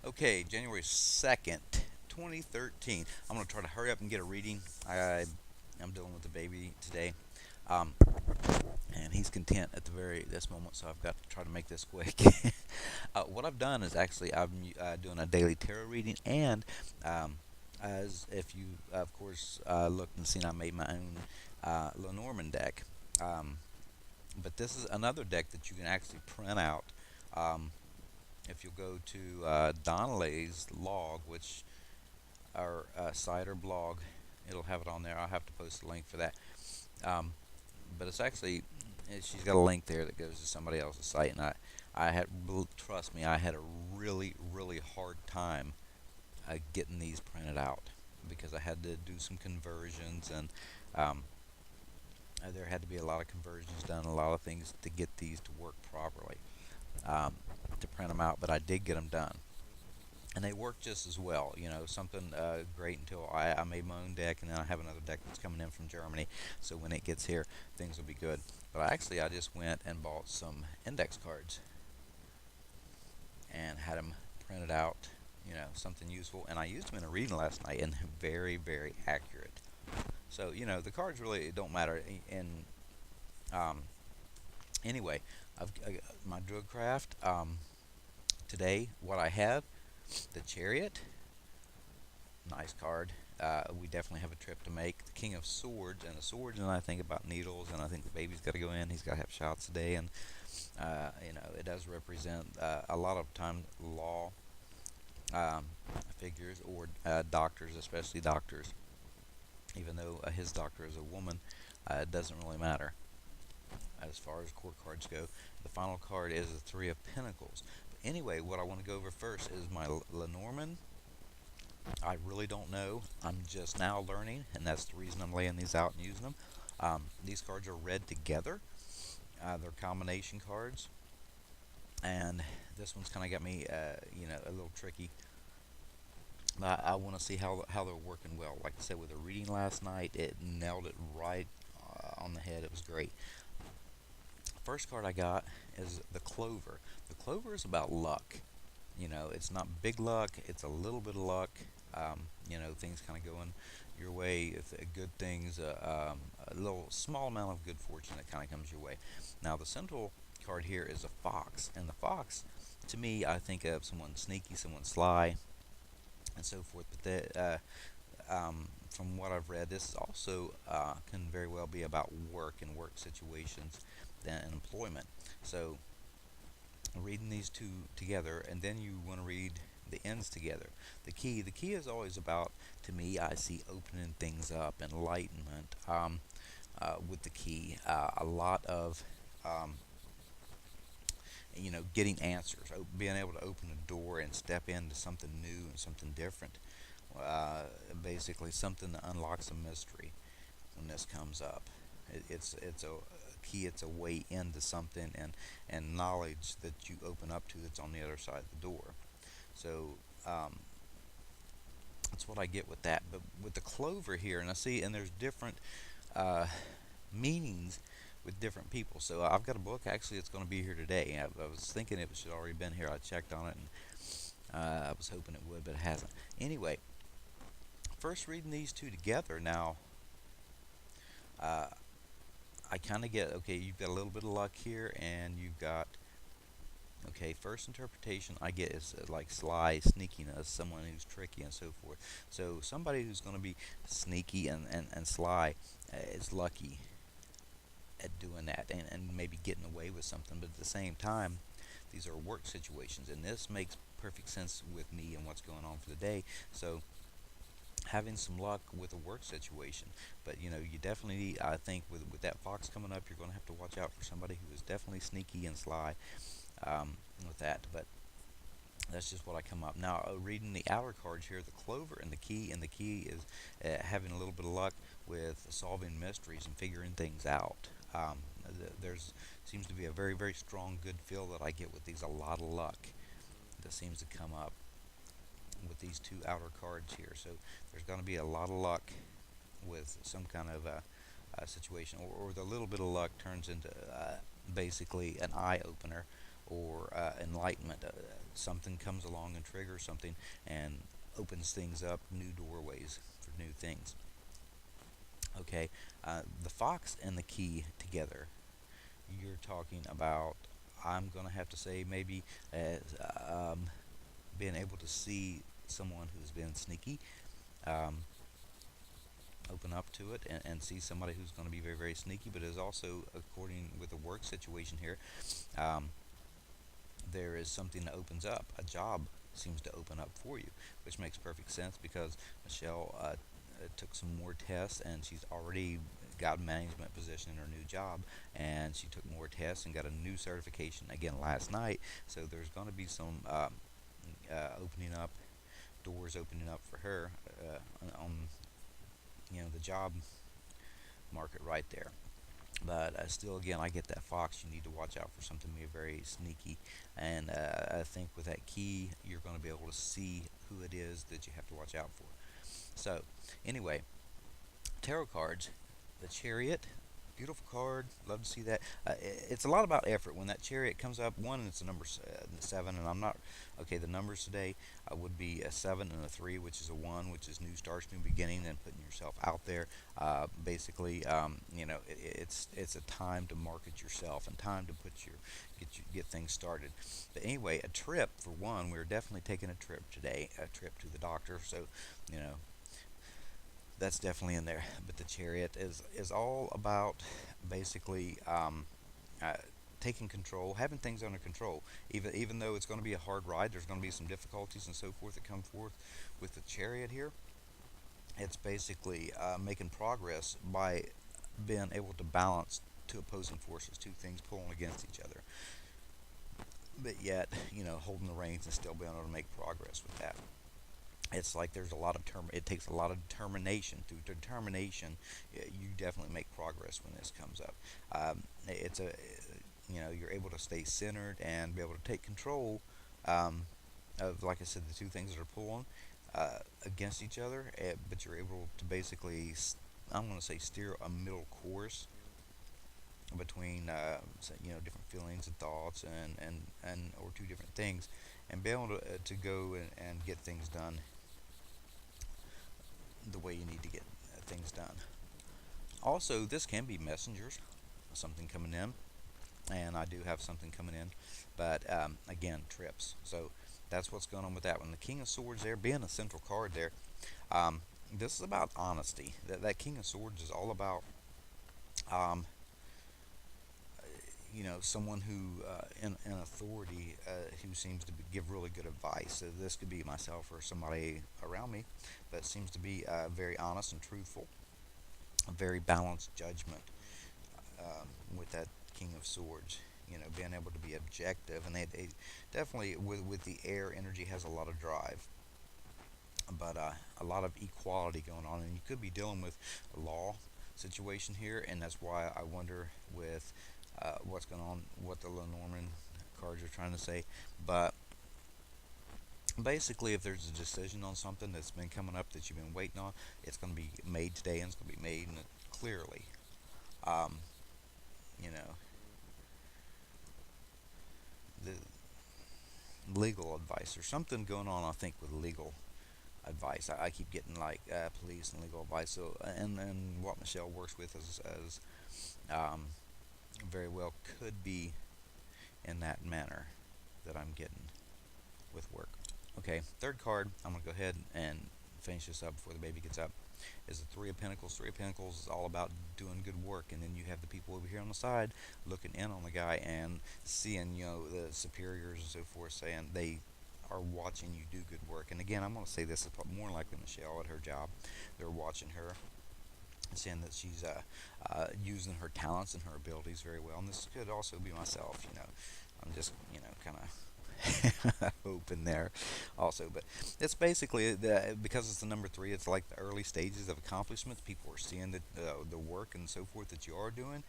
Okay, January 2nd, 2013. I'm going to try to hurry up and get a reading. I'm dealing with the baby today. Um, and he's content at the very this moment, so I've got to try to make this quick. What I've done is actually I'm doing a daily tarot reading, and um, as if you, of course, looked and seen, I made my own Lenormand deck. Um, but this is another deck that you can actually print out. Um, if you'll go to Donnelly's log, which our site or blog, it'll have it on there. I'll have to post a link for that. Um, but it's actually she's got a link there that goes to somebody else's site, and I had trust me, I had a really hard time getting these printed out because I had to do some conversions, and um, there had to be a lot of conversions done, a lot of things to get these to work properly, um, to print them out. But I did get them done, and they work just as well. You know, something great until I made my own deck, and then I have another deck that's coming in from Germany. So when it gets here, things will be good. But I just went and bought some index cards and had them printed out. You know, something useful, and I used them in a reading last night, and very accurate. So the cards really don't matter. And um, anyway, I got my drug craft today. What I have, the Chariot. Nice card. We definitely have a trip to make. The King of Swords, and the swords, and I think about needles, and I think the baby's got to go in. He's got to have shots a day, and it does represent a lot of times law um, figures or doctors, especially doctors. Even though his doctor is a woman, it doesn't really matter as far as court cards go. The final card is the Three of Pentacles. But anyway, what I want to go over first is my Lenormand. I really don't know. I'm just now learning, and that's the reason I'm laying these out and using them. These cards are read together. They're combination cards, and this one's kind of got me, a little tricky. I want to see how they're working well. Like I said, with the reading last night, it nailed it right on the head. It was great. First card I got is the Clover. The Clover is about luck. It's not big luck. It's a little bit of luck. Things kind of going your way. If good things, a little small amount of good fortune that kind of comes your way. Now the central card here is a fox, and the fox, to me, I think of someone sneaky, someone sly, and so forth. But from what I've read, this also can very well be about work and work situations and employment. So reading these two together, and then you want to read the ends together. The key is always about, to me, I see opening things up, enlightenment. With the key, a lot of getting answers, being able to open a door and step into something new and something different. Uh, Basically, something that unlocks a mystery when this comes up. It's a key. It's a way into something, and knowledge that you open up to that's on the other side of the door. So that's what I get with that. But with the clover here, and I see, and there's different uh, meanings with different people. So I've got a book. Actually, it's going to be here today. I was thinking it should already been here. I checked on it, and I was hoping it would, but it hasn't. Anyway, first reading these two together now. Uh, I kind of get, okay, you've got a little bit of luck here, and you've got, okay, first interpretation I get is like sly, sneakiness, someone who's tricky and so forth. So somebody who's going to be sneaky and sly is lucky at doing that, and maybe getting away with something. But at the same time, these are work situations, and this makes perfect sense with me and what's going on for the day. So having some luck with a work situation. But you definitely, I think, with that fox coming up, you're going to have to watch out for somebody who is definitely sneaky and sly with that. But that's just what I come up now. Reading the outer cards here, the clover and the key is having a little bit of luck with solving mysteries and figuring things out. There's seems to be a very strong good feel that I get with these. A lot of luck that seems to come up with these two outer cards here. So there's going to be a lot of luck with some kind of situation, or the little bit of luck turns into basically an eye opener or enlightenment. something comes along and triggers something and opens things up, new doorways for new things. Okay, the fox and the key together. You're talking about, I'm going to have to say, maybe being able to see someone who's been sneaky, um, open up to it, and see somebody who's going to be very, very sneaky, but is also, according with the work situation here, um, there is something that opens up. A job seems to open up for you, which makes perfect sense because Michelle took some more tests and she's already got a management position in her new job, and she took more tests and got a new certification again last night. So there's going to be some opening up, doors opening up for her on the job market right there. But still, again, I get that fox. You need to watch out for something very sneaky. And I think with that key, you're going to be able to see who it is that you have to watch out for. So, anyway, tarot cards, the Chariot, beautiful card. Love to see that. It's a lot about effort. When that Chariot comes up, one, it's the number 7, and I'm not okay. The numbers today would be a 7 and a 3, which is a 1, which is new starts, new beginning, and putting yourself out there. Basically, it's a time to market yourself and time to get things started. But anyway, a trip for one. We're definitely taking a trip today. A trip to the doctor. So, you know, that's definitely in there. But the Chariot is all about basically uh, taking control, having things under control. Even though it's going to be a hard ride, there's going to be some difficulties and so forth that come forth with the Chariot here. It's basically making progress by being able to balance two opposing forces, two things pulling against each other. But yet, holding the reins and still being able to make progress with that. It's like there's a lot of it takes a lot of determination. Through determination, you definitely make progress when this comes up. It's a you're able to stay centered and be able to take control of, like I said, the two things that are pulling against each other, but you're able to basically, I'm going to say, steer a middle course between different feelings and thoughts and or two different things, and be able to go and get things done the way you need to get things done. Also, this can be messengers, something coming in, and I do have something coming in, but again, trips. So that's what's going on with that one. The King of Swords there, being a central card there, this is about honesty. That King of Swords is all about, um, someone who in authority who seems to give really good advice. So this could be myself or somebody around me, but seems to be very honest and truthful, a very balanced judgment with that King of Swords. Being able to be objective, and they definitely with the air energy has a lot of drive, but a lot of equality going on, and you could be dealing with a law situation here, and that's why I wonder with what's going on, what the Lenormand cards are trying to say. But basically, if there's a decision on something that's been coming up that you've been waiting on, it's going to be made today, and it's going to be made clearly. Um, you know, the legal advice or something going on. I think with legal advice, I keep getting like police and legal advice. So and what Michelle works with as um, very well could be in that manner that I'm getting with work. Okay, third card, I'm going to go ahead and finish this up before the baby gets up, is the Three of Pentacles. Three of Pentacles is all about doing good work, and then you have the people over here on the side looking in on the guy and seeing, the superiors and so forth saying they are watching you do good work. And again, I'm going to say this is more likely Michelle at her job. They're watching her, saying that she's using her talents and her abilities very well. And this could also be myself. I'm just kind of open there also, but it's basically because it's the number 3, it's like the early stages of accomplishments. People are seeing the work and so forth that you are doing,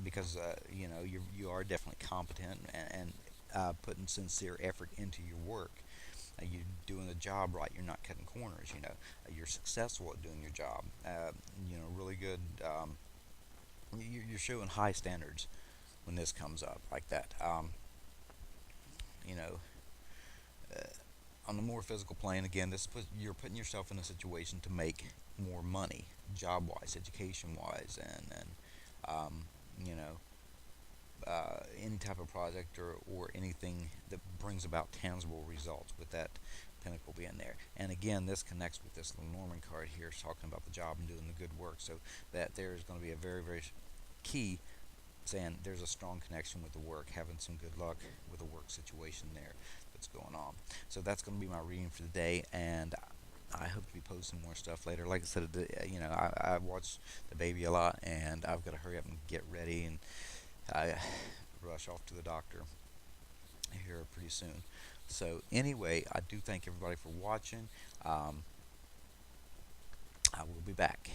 because you are definitely competent and putting sincere effort into your work. You're doing the job right. You're not cutting corners. You're successful at doing your job. Really good. You're showing high standards when this comes up like that. you know, on the more physical plane, again, you're putting yourself in a situation to make more money, job wise, education wise, and you know, any type of project or anything that brings about tangible results with that pinnacle being there. And again, this connects with this Lenormand card here, talking about the job and doing the good work. So that there's going to be a very, very key saying there's a strong connection with the work, having some good luck with the work situation there that's going on. So that's going to be my reading for the day, and I hope to be posting more stuff later. Like I said, I watch the baby a lot, and I've got to hurry up and get ready, and I rush off to the doctor here pretty soon. So anyway, I do thank everybody for watching. I will be back.